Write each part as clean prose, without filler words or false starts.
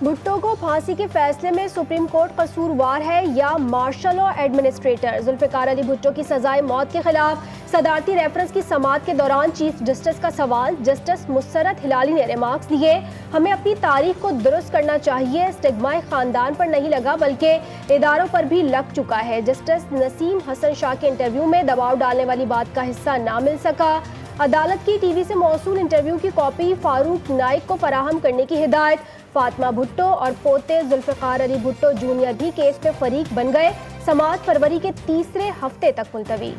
भुट्टो को फांसी के फैसले में सुप्रीम कोर्ट कसूरवार है या martial law administrator. Zulfikar Ali Bhutto की सजाए मौत के खिलाफ सदारती रेफरेंस की समाअत के दौरान चीफ जस्टिस का सवाल। जस्टिस मुसरत हिलाली ने रिमार्क्स दिए, हमें अपनी तारीख को दुरुस्त करना चाहिए। स्टिग्मा खानदान पर नहीं लगा बल्कि इदारों पर भी लग चुका है। जस्टिस नसीम हसन शाह के इंटरव्यू में दबाव डालने वाली बात का हिस्सा ना मिल सका। अदालत की टीवी से मौसूल इंटरव्यू की कॉपी फारूक नाइक को फराहम करने की हिदायत। फातिमा भुट्टो और पोते जुल्फिकार अली भुट्टो जूनियर भी केस में फरीक बन गए। समाअत फरवरी के तीसरे हफ्ते तक मुलतवी।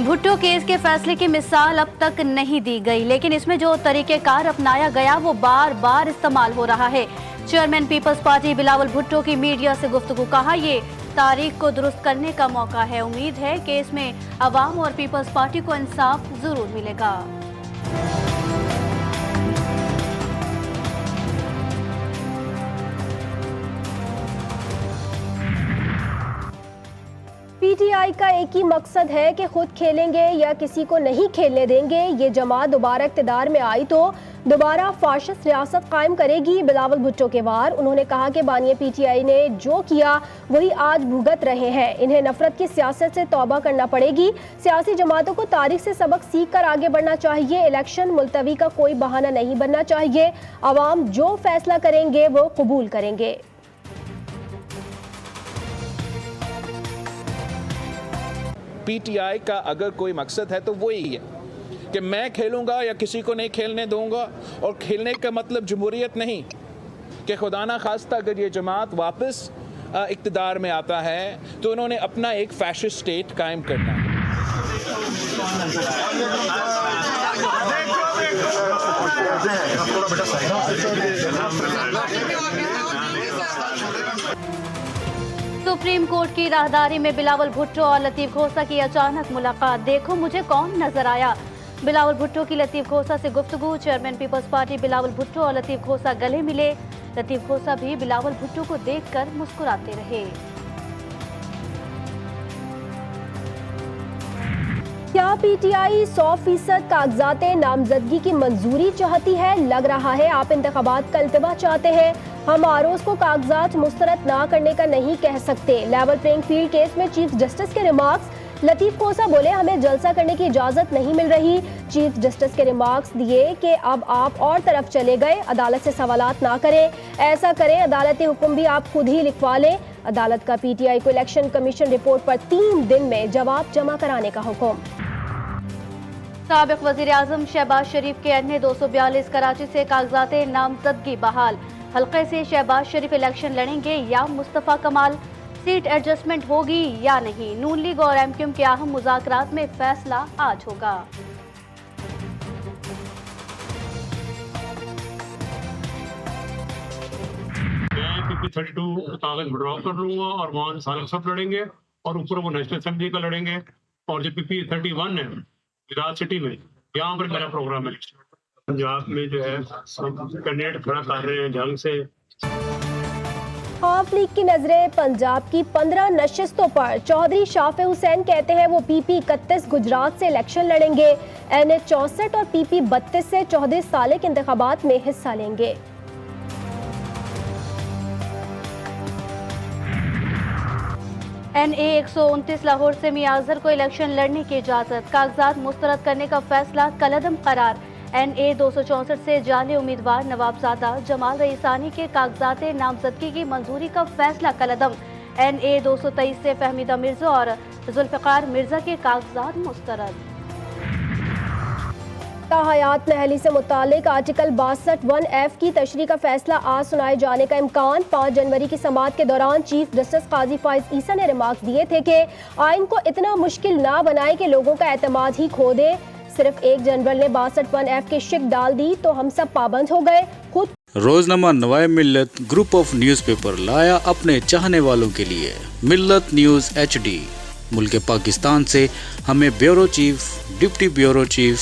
भुट्टो केस के फैसले की मिसाल अब तक नहीं दी गई, लेकिन इसमें जो तरीकेकार अपनाया गया वो बार बार इस्तेमाल हो रहा है। चेयरमैन पीपल्स पार्टी बिलावल भुट्टो की मीडिया से गुफ्तगू, कहा ये तारीख को दुरुस्त करने का मौका है। उम्मीद है कि इसमें अवाम और पीपल्स पार्टी को इंसाफ जरूर मिलेगा। पीटीआई का एक ही मकसद है कि खुद खेलेंगे या किसी को नहीं खेलने देंगे। ये जमात दोबारा इक़्तिदार में आई तो दोबारा फाशिस्ट रियासत कायम करेगी। बिलावल भुट्टो के वार। उन्होंने कहा कि बानिया पीटीआई ने जो किया वही आज भुगत रहे हैं। इन्हें नफरत की सियासत से तौबा करना पड़ेगी। सियासी जमातों को तारीख से सबक सीख कर आगे बढ़ना चाहिए। इलेक्शन मुलतवी का कोई बहाना नहीं बनना चाहिए। अवाम जो फैसला करेंगे वो कबूल करेंगे। पीटीआई का अगर कोई मकसद है तो वो ही है कि मैं खेलूंगा या किसी को नहीं खेलने दूंगा। और खेलने का मतलब जमहूरियत नहीं कि खुदा ना खास्ता अगर ये जमात वापस इक़्तिदार में आता है तो उन्होंने अपना एक फैशिस्ट स्टेट कायम करना है। सुप्रीम कोर्ट की राहदारी में बिलावल भुट्टो और लतीफ खोसा की अचानक मुलाकात। देखो मुझे कौन नजर आया। बिलावल भुट्टो की लतीफ खोसा से गुफ्तगू। चेयरमैन पीपल्स पार्टी बिलावल भुट्टो और लतीफ खोसा गले मिले। लतीफ खोसा भी बिलावल भुट्टो को देखकर मुस्कुराते रहे। क्या पीटीआई 100% कागजात नामजदगी की मंजूरी चाहती है? लग रहा है आप इंतखाबात का इल्तिवा चाहते हैं। हम आरोज को कागजात मुस्तरद ना करने का नहीं कह सकते। लेवल प्लेइंग फील्ड केस में चीफ जस्टिस के रिमार्क्स। लतीफ खोसा बोले, हमें जलसा करने की इजाजत नहीं मिल रही। चीफ जस्टिस के रिमार्क्स दिए कि अब आप और तरफ चले गए, अदालत से सवालात ना करें। ऐसा करें अदालती हुक्म भी आप खुद ही लिखवा लें। अदालत का पीटीआई को इलेक्शन कमीशन रिपोर्ट पर 3 दिन में जवाब जमा कराने का हुक्म। साबिक वजीर आजम शहबाज शरीफ के अन्य 242 कराची से कागजात नामजदगी बहाल। हल्के से शहबाज शरीफ इलेक्शन लड़ेंगे या मुस्तफ़ा कमाल? सीट एडजस्टमेंट होगी या नहीं? नून लीग और एमक्यूएम के अहम मुज़ाकरात में फैसला आज होगा। मैं PP 32 कागज विड्रॉ कर लूंगा और वहाँ सारे सब लड़ेंगे और ऊपर वो नेशनल असेंबली का लड़ेंगे। और जो PP 31 है गुजरात सिटी में, यहाँ पर मेरा प्रोग्राम है। पंजाब में जो है कैंडिडेट खड़ा कर रहे हैं जंग से। आवाम लीग की नजरें पंजाब की 15 नशिस्तों पर। चौधरी शाफे हुसैन कहते हैं वो PP 31 गुजरात से इलेक्शन लड़ेंगे। NH 64 और PP 32 से चौधरी सालिक इंतखाबात में हिस्सा लेंगे। NA 129 लाहौर से मियां अजहर को इलेक्शन लड़ने की इजाजत। कागजात मुस्तरद करने का फैसला कलअदम करार। NA 264 से जाली उम्मीदवार नवाबजादा जमाल रईसानी के कागजात नामजदगी की मंजूरी का फैसला कलअदम। NA 223 से फहमीदा मिर्जा और जुल्फिकार मिर्जा के कागजात मुस्तरद। हयात महली से मुतालिक आर्टिकल 62(1)F की तशरीह का फैसला आज सुनाए जाने का इम्कान। 5 जनवरी की समाअत के दौरान चीफ जस्टिस काजी फाइज ईसा ने रिमार्क्स दिए थे कि आइन को इतना मुश्किल ना बनाए कि लोगों का एतमाद ही खो दे। सिर्फ एक जनरल ने 62(1)F की शिक डाल दी तो हम सब पाबंद हो गए। खुद रोजनामा नवाए मिल्लत ग्रुप ऑफ न्यूज़पेपर लाया अपने चाहने वालों के लिए मिल्लत न्यूज़ HD। मुल्क पाकिस्तान से हमें bureau chief, deputy bureau chief,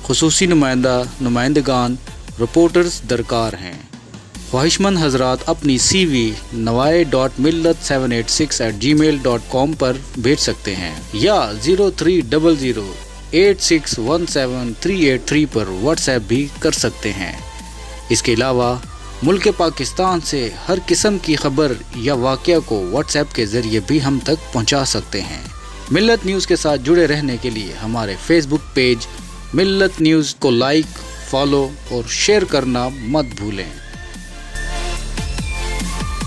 खुसूसी नुमाइंदगान, रिपोर्टर्स दरकार हैं। ख्वाहिशमंद हजरात अपनी CV nawai.millat786@gmail.com पर भेज सकते हैं या 0300861738 पर व्हाट्सएप भी कर सकते हैं। इसके अलावा मुल्क पाकिस्तान से हर किस्म की खबर या वाक़या को व्हाट्सएप के ज़रिए भी हम तक पहुंचा सकते हैं। मिल्लत न्यूज़ के साथ जुड़े रहने के लिए हमारे फेसबुक पेज मिल्लत न्यूज़ को लाइक, फॉलो और शेयर करना मत भूलें।